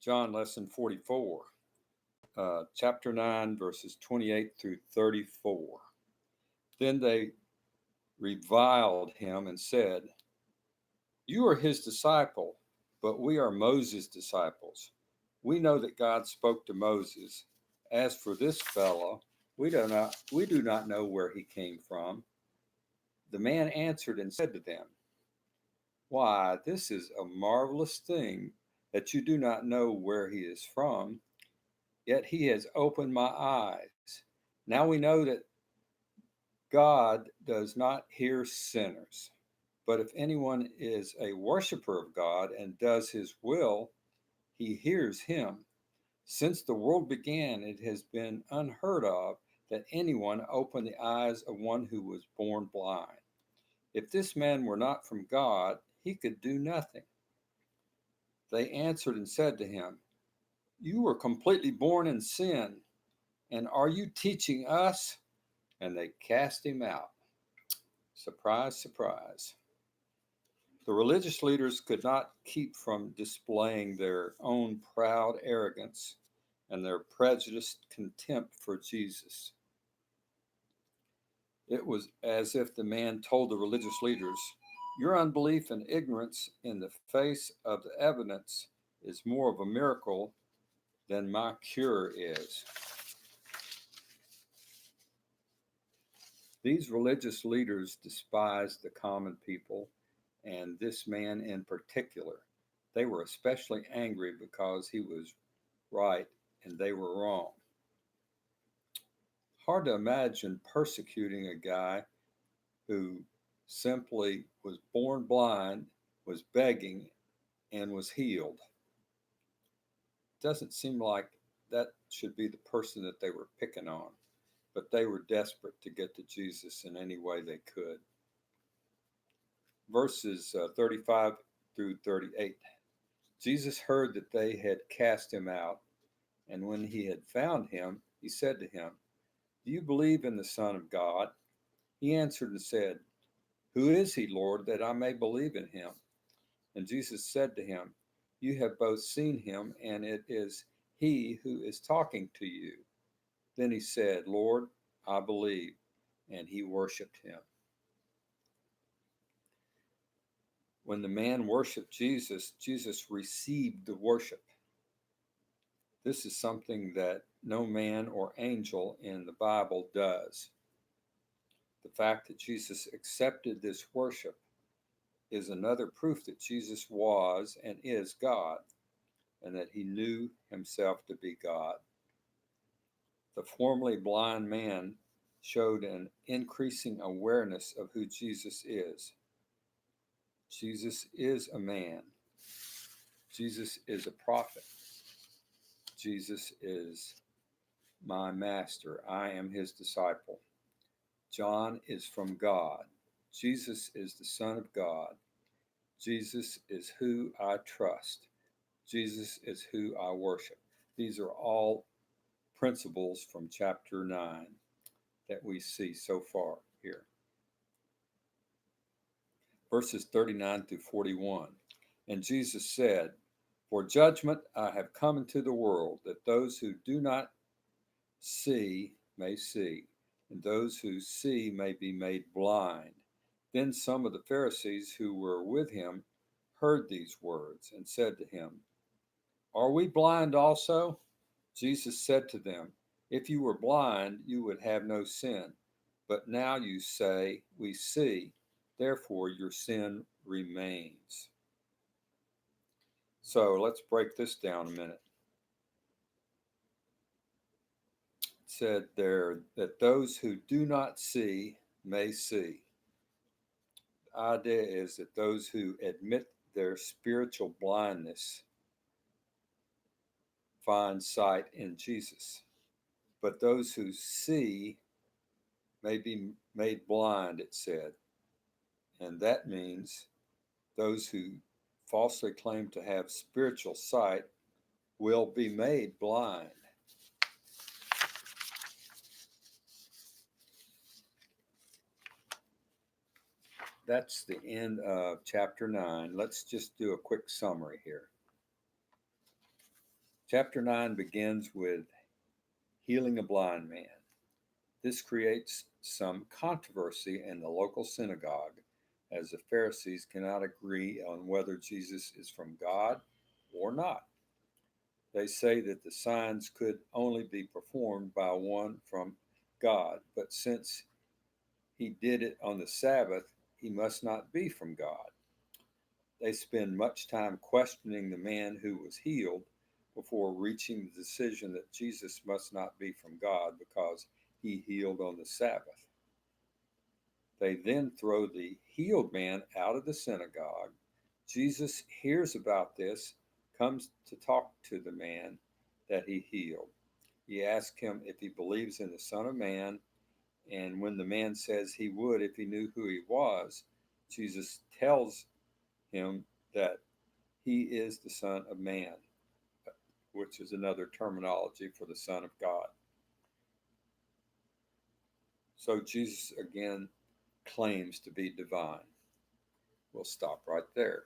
John lesson 44, chapter 9, verses 28 through 34. Then they reviled him and said, "You are his disciple, but we are Moses' disciples. We know that God spoke to Moses. As for this fellow, we do not know where he came from." The man answered and said to them, "Why, this is a marvelous thing that you do not know where he is from. Yet he has opened my eyes. Now we know that God does not hear sinners. But if anyone is a worshiper of God and does his will, he hears him. Since the world began, it has been unheard of that anyone opened the eyes of one who was born blind. If this man were not from God, he could do nothing." They answered and said to him, "You were completely born in sin, and are you teaching us?" And they cast him out. Surprise, surprise. The religious leaders could not keep from displaying their own proud arrogance and their prejudiced contempt for Jesus. It was as if the man told the religious leaders, "Your unbelief and ignorance in the face of the evidence is more of a miracle than my cure is." These religious leaders despised the common people, and this man in particular. They were especially angry because he was right and they were wrong. Hard to imagine persecuting a guy who simply was born blind, was begging, and was healed. Doesn't seem like that should be the person that they were picking on, but they were desperate to get to Jesus in any way they could. Verses 35 through 38. Jesus heard that they had cast him out, and when he had found him, he said to him, "Do you believe in the Son of God?" He answered and said, "Who is he, Lord, that I may believe in him?" And Jesus said to him, "You have both seen him, and it is he who is talking to you." Then he said, "Lord, I believe," and he worshiped him. When the man worshiped Jesus, Jesus received the worship. This is something that no man or angel in the Bible does. The fact that Jesus accepted this worship is another proof that Jesus was and is God, and that he knew himself to be God. The formerly blind man showed an increasing awareness of who Jesus is. Jesus is a man. Jesus is a prophet. Jesus is my master. I am his disciple. John is from God. Jesus is the Son of God. Jesus is who I trust. Jesus is who I worship. These are all principles from chapter 9 that we see so far here. Verses 39 through 41. And Jesus said, "For judgment I have come into the world, that those who do not see may see, and those who see may be made blind." Then some of the Pharisees who were with him heard these words and said to him, "Are we blind also?" Jesus said to them, "If you were blind, you would have no sin. But now you say, 'We see,' therefore your sin remains." So let's break this down a minute. It said there that those who do not see may see. The idea is that those who admit their spiritual blindness find sight in Jesus. But those who see may be made blind, it said. And that means those who falsely claim to have spiritual sight will be made blind. That's the end of chapter 9. Let's just do a quick summary here. Chapter 9 begins with healing a blind man. This creates some controversy in the local synagogue, as the Pharisees cannot agree on whether Jesus is from God or not. They say that the signs could only be performed by one from God, but since he did it on the Sabbath, he must not be from God. They spend much time questioning the man who was healed before reaching the decision that Jesus must not be from God because he healed on the Sabbath. They then throw the healed man out of the synagogue. Jesus hears about this, comes to talk to the man that he healed. He asks him if he believes in the Son of Man, and when the man says he would if he knew who he was, Jesus tells him that he is the Son of Man, which is another terminology for the Son of God. So Jesus again claims to be divine. We'll stop right there.